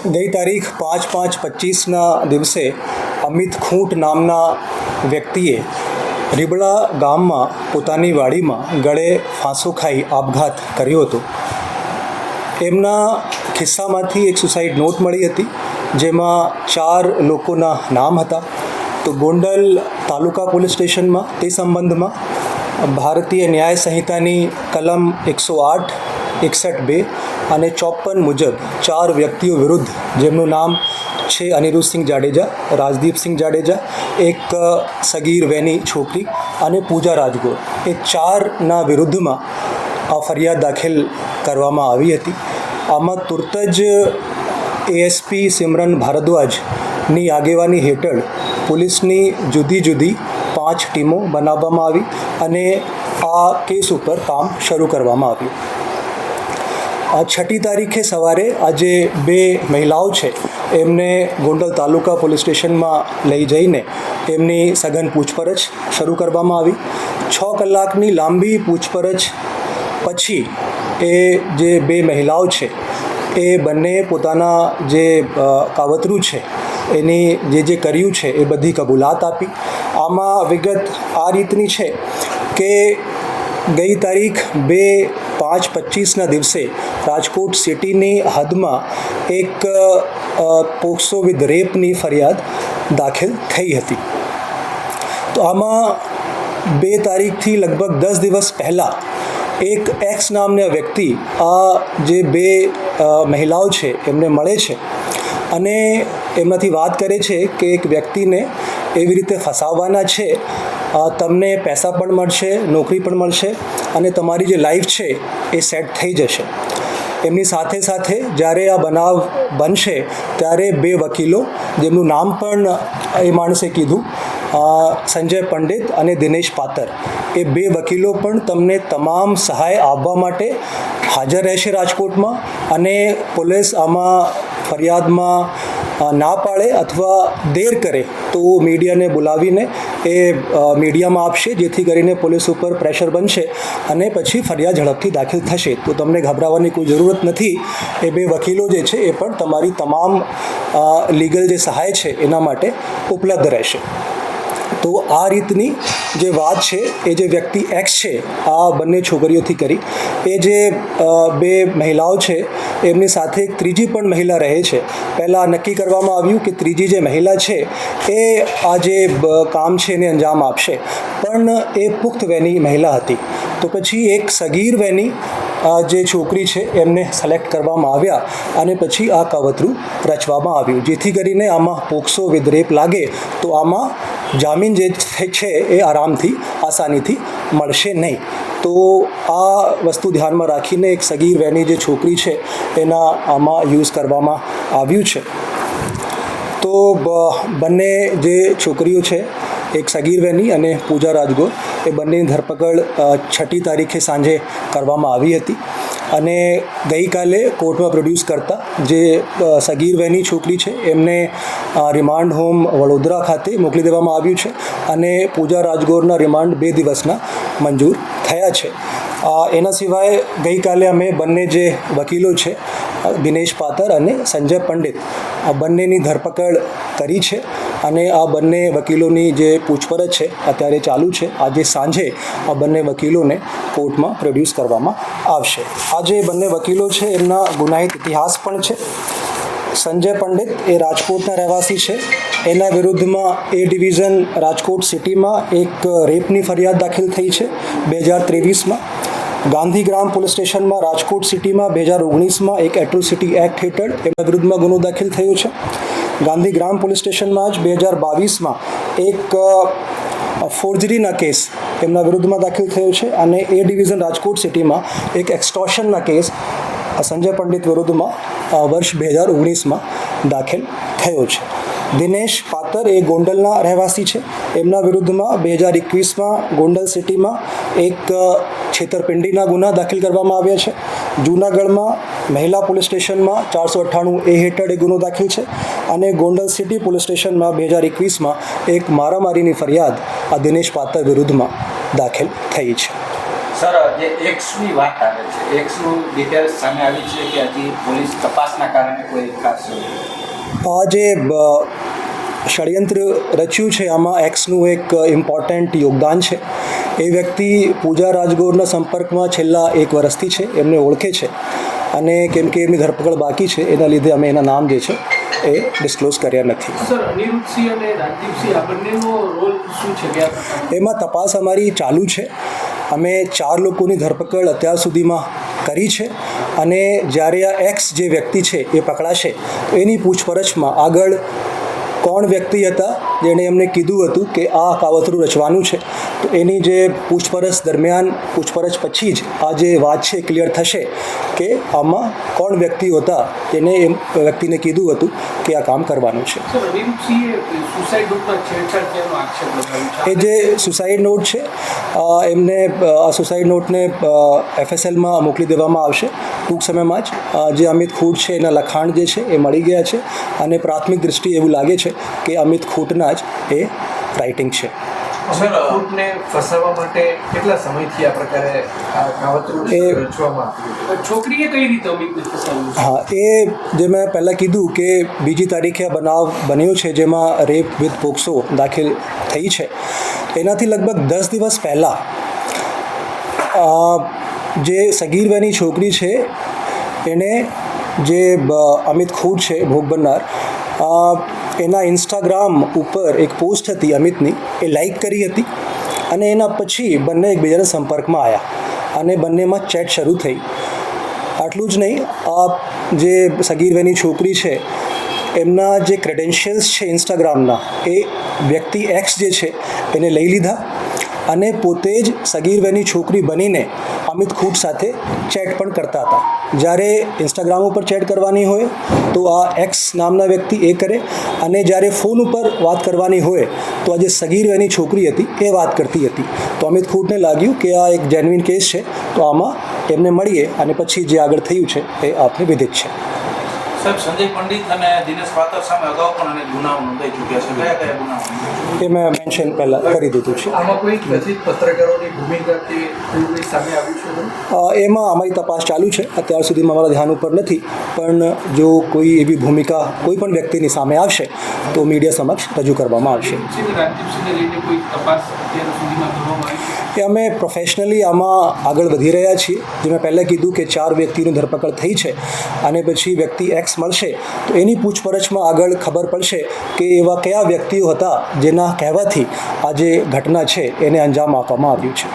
ગઈ તારીખ 5/5/25ના દિવસે અમિત ખૂંટ નામના વ્યક્તિએ રીબડા ગામમાં પોતાની વાડીમાં ગળે ફાંસો ખાઈ આપઘાત કર્યો હતો. એમના ખિસ્સામાંથી એક સુસાઇડ નોટ મળી હતી, જેમાં 4 લોકોના નામ હતા. તો ગોંડલ તાલુકા પોલીસ સ્ટેશનમાં તે સંબંધમાં ભારતીય ન્યાય સંહિતાની કલમ 108, 61(2) અને 54 મુજબ 4 વ્યક્તિઓ વિરુદ્ધ, જેમનું નામ છે અનિરુદ્ધસિંહ જાડેજા, રાજદીપસિંહ જાડેજા, એક સગીર વેની છોકરી અને પૂજા રાજગોર, એ 4ના વિરુદ્ધમાં આ ફરિયાદ દાખલ કરવામાં આવી હતી. આમાં તુરત જ એએસપી સિમરન ભારદ્વાજની આગેવાની હેઠળ પોલીસની જુદી જુદી 5 ટીમો બનાવવામાં આવી અને આ કેસ ઉપર કામ શરૂ કરવામાં આવ્યું. 6મી તારીખે સવારે આજે 2 મહિલાઓ છે એમને ગોંડલ તાલુકા પોલીસ સ્ટેશનમાં લઈ જઈને એમની સઘન પૂછપરછ શરૂ કરવામાં આવી. 6 કલાકની લાંબી પૂછપરછ પછી એ જે 2 મહિલાઓ છે એ બંને પોતાના જે કાવતરું છે એની જે કર્યું છે એ બધી કબૂલાત આપી. આમાં વિગત આ રીતની છે કે ગઈ તારીખ 2/5/25ના દિવસે રાજકોટ સિટીની હદમાં એક પોક્સો વિથ રેપની ફરિયાદ દાખલ થઈ હતી. તો આમાં 2 તારીખથી લગભગ 10 દિવસ પહેલાં એક એક્સ નામના વ્યક્તિ આ જે 2 મહિલાઓ છે એમને મળે છે અને એમનાથી વાત કરે છે કે એક વ્યક્તિને એવી રીતે ફસાવવાના છે, તમને પૈસા પણ મળશે, નોકરી પણ મળશે અને તમારી જે લાઈફ છે એ સેટ થઈ જશે. એમની સાથે સાથે જ્યારે આ બનાવ બનશે ત્યારે 2 વકીલો, જેમનું નામ પણ એ માણસે કીધું, સંજય પંડિત અને દિનેશ પાતર, એ 2 વકીલો પણ તમને તમામ સહાય આપવા માટે હાજર રહેશે રાજકોટમાં. અને પોલીસ આમાં ફરિયાદમાં ના પાડે અથવા દેર કરે તો મીડિયાને બોલાવીને એ મીડિયામાં આપશે, જેથી કરીને પોલીસ ઉપર પ્રેશર બનશે અને પછી ફરિયાદ ઝડપથી દાખલ થશે. તો તમને ગભરાવાની કોઈ જરૂરત નથી. એ 2 વકીલો જે છે એ પણ તમારી તમામ લીગલ જે સહાય છે એના માટે ઉપલબ્ધ રહેશે. તો આ રીતની જે વાત છે એ જે વ્યક્તિ એક્સ છે આ બંને છોકરીઓથી કરી. એ જે 2 મહિલાઓ છે એમની સાથે એક ત્રીજી પણ મહિલા રહે છે. પહેલાં નક્કી કરવામાં આવ્યું કે ત્રીજી જે મહિલા છે એ આ જે કામ છે એને અંજામ આપશે, પણ એ પુખ્ત વયની મહિલા હતી. તો પછી એક સગીર વયની જે છોકરી છે એમને સિલેક્ટ કરવામાં આવ્યા અને પછી આ કાવતરું રચવામાં આવ્યું, જેથી કરીને આમાં પોક્સો વિથ રેપ લાગે તો આમાં જામીન જે છે એ આરામથી, આસાનીથી મળશે નહીં. તો આ વસ્તુ ધ્યાનમાં રાખીને એક સગીર વયની જે છોકરી છે એના આમાં યુઝ કરવામાં આવ્યું છે. તો બંને જે છોકરીઓ છે, એક સગીર વયની અને પૂજા રાજગોર, એ બંનેની ધરપકડ 6મી તારીખે સાંજે કરવામાં આવી હતી અને ગઈકાલે કોર્ટમાં પ્રોડ્યુસ કરતા જે સગીર વયની છોકરી છે એમને રિમાન્ડ હોમ વડોદરા ખાતે મોકલી દેવામાં આવ્યું છે અને પૂજા રાજગોરના રિમાન્ડ 2 દિવસના મંજૂર થયા છે. એના સિવાય ગઈકાલે અમે બંને જે વકીલો છે, દિનેશ પાતર અને સંજય પંડિત, આ બંનેની ધરપકડ કરી છે અને આ બંને વકીલોની જે પૂછપરછ છે અત્યારે ચાલુ છે. આજે સાંજે આ બંને વકીલોને કોર્ટમાં પ્રોડ્યુસ કરવામાં આવશે. આ જે બંને વકીલો છે એમના ગુનાહિત ઇતિહાસ પણ છે. સંજય પંડિત એ રાજકોટના રહેવાસી છે. એના વિરુદ્ધમાં એ ડિવિઝન રાજકોટ સિટીમાં એક રેપની ફરિયાદ દાખલ થઈ છે 2023માં. ગાંધીગ્રામ પોલીસ સ્ટેશનમાં રાજકોટ સિટીમાં 2019માં એક એટ્રોસિટી એક્ટ હેઠળ એમના વિરુદ્ધમાં ગુનો દાખલ થયો છે. ગાંધીગ્રામ પોલીસ સ્ટેશનમાં જ 2022માં એક ફોર્જરીના કેસ એમના વિરુદ્ધમાં દાખલ થયો છે અને એ ડિવિઝન રાજકોટ સિટીમાં એક એક્સટોર્શનના કેસ સંજય પંડિત વિરુદ્ધમાં વર્ષ 2019માં દાખલ થયો છે. દિનેશ પાતર એ ગોંડલના રહેવાસી છે. એમના વિરુદ્ધમાં 2021માં ગોંડલ સિટીમાં એક છેતરપિંડીના ગુના દાખલ કરવામાં આવ્યા છે. જૂનાગઢમાં મહિલા પોલીસ સ્ટેશનમાં 498A હેઠળ એક ગુનો દાખલ છે અને ગોંડલ સિટી પોલીસ સ્ટેશનમાં 2021માં એક મારામારીની ફરિયાદ આ દિનેશ પાતર વિરુદ્ધમાં દાખલ થઈ છે. સર, જે એક્સની વાત આવે છે, એક્સનું ડિટેલ્સ સામે આવી છે કે હજી પોલીસ તપાસના કારણે કોઈ ખાસ આ જે ષડયંત્ર રચ્યું છે આમાં એક્સનું એક ઇમ્પોર્ટન્ટ યોગદાન છે. એ વ્યક્તિ પૂજા રાજગોરના સંપર્કમાં છેલ્લા 1 વર્ષથી છે, એમને ઓળખે છે અને કેમ કે એમની ધરપકડ બાકી છે એના લીધે અમે એના નામ જે છે એ ડિસ્ક્લોઝ કર્યા નથી. સર, અનિરુદ્ધસિંહ અને રાજદીપસિંહ આ બંનેનો રોલ શું છે? કયા પ્રકારનો? એમાં તપાસ અમારી ચાલુ છે. અમે 4 લોકોની ધરપકડ અત્યાર સુધીમાં કરી છે અને જ્યારે આ એક્સ જે વ્યક્તિ છે એ પકડાશે તો એની પૂછપરછમાં આગળ કોણ વ્યક્તિ હતા જેણે એમને કીધું હતું કે આ કાવતરું રચવાનું છે, તો એની જે પૂછપરછ પછી જ આ જે વાત છે ક્લિયર થશે કે આમાં કોણ વ્યક્તિઓ હતા જેને એમ વ્યક્તિને કીધું હતું કે આ કામ કરવાનું છે. સર, અનિરુદ્ધસિંહે સુસાઇડ નોટમાં છેડછાડ કરવાનો આક્ષેપ લગાવ્યો છે. એ જે સુસાઇડ નોટ છે એમને આ સુસાઇડ નોટને FSLમાં મોકલી દેવામાં આવશે ટૂંક સમયમાં જ. જે અમિત ખૂટ છે એના લખાણ જે છે એ મળી ગયા છે અને પ્રાથમિક દૃષ્ટિએ એવું લાગે છે કે અમિત ખૂટના જ એ રાઇટિંગ છે. અમિત ખૂટને ફસાવવા માટે કેટલા સમયથી આ પ્રકારે આ કાવતરું રચવામાં આવ્યું? છોકરીએ કઈ રીતે અમિતને ફસાવ્યું? હા, એ જે મેં પહેલાં કીધું કે 2જી તારીખે આ બનાવ બન્યો છે જેમાં રેપ વિથ પોક્સો દાખલ થઈ છે. એનાથી લગભગ 10 દિવસ પહેલાં જે સગીર વયની છોકરી છે એણે જે અમિત ખૂટ છે ભોગ બનનાર એના ઇન્સ્ટાગ્રામ ઉપર એક પોસ્ટ હતી અમિતની, એ લાઈક કરી હતી અને એના પછી બંને એકબીજાના સંપર્કમાં આવ્યા અને બંનેમાં ચેટ શરૂ થઈ. આટલું જ નહીં, આ જે સગીર વયની છોકરી છે એમના જે ક્રેડેન્શિયલ્સ છે ઇન્સ્ટાગ્રામના એ વ્યક્તિ એક્સ જે છે એને લઈ લીધા અને પોતે જ સગીર વયની છોકરી બનીને અમિત ખૂટ સાથે ચેટ પણ કરતા હતા. જ્યારે ઇન્સ્ટાગ્રામ ઉપર ચેટ કરવાની હોય તો આ એક્સ નામના વ્યક્તિ એ કરે અને જ્યારે ફોન ઉપર વાત કરવાની હોય તો આ જે સગીર વયની છોકરી હતી એ વાત કરતી હતી. તો અમિત ખૂટને લાગ્યું કે આ એક જેન્યુઇન કેસ છે, તો આમાં એમને મળીએ અને પછી જે આગળ થયું છે એ આપને વિદિત છે. સાહેબ, સંજય પંડિત અને દિનેશ પાત્ર સામે અગાઉ પણ અનેક ગુનાઓ નોંધાઈ ચૂક્યા છે. કયા કયા ગુનાઓ? એ મેં મેન્શન પહેલાં કરી દીધું છે. આમાં કોઈ કથિત પત્રકારોની ભૂમિકા કે એવું કંઈ સામે આવ્યું છે? એમાં અમારી તપાસ ચાલુ છે. અત્યાર સુધીમાં અમારા ધ્યાન ઉપર નથી, પણ જો કોઈ એવી ભૂમિકા કોઈ પણ વ્યક્તિની સામે આવશે તો મીડિયા સમક્ષ રજૂ કરવામાં આવશે. રાજદીપસિંહને લઈને કોઈ તપાસ અત્યાર સુધીમાં કરવામાં આવી છે? એ અમે પ્રોફેશનલી આમાં આગળ વધી રહ્યા છીએ. જે મેં પહેલાં કીધું કે 4 વ્યક્તિની ધરપકડ થઈ છે અને પછી વ્યક્તિ એક્સ મળશે તો એની પૂછપરછમાં આગળ ખબર પડશે કે એવા કયા વ્યક્તિઓ હતા જેના કહેવાથી આ જે ઘટના છે એને અંજામ આપવામાં આવ્યું છે.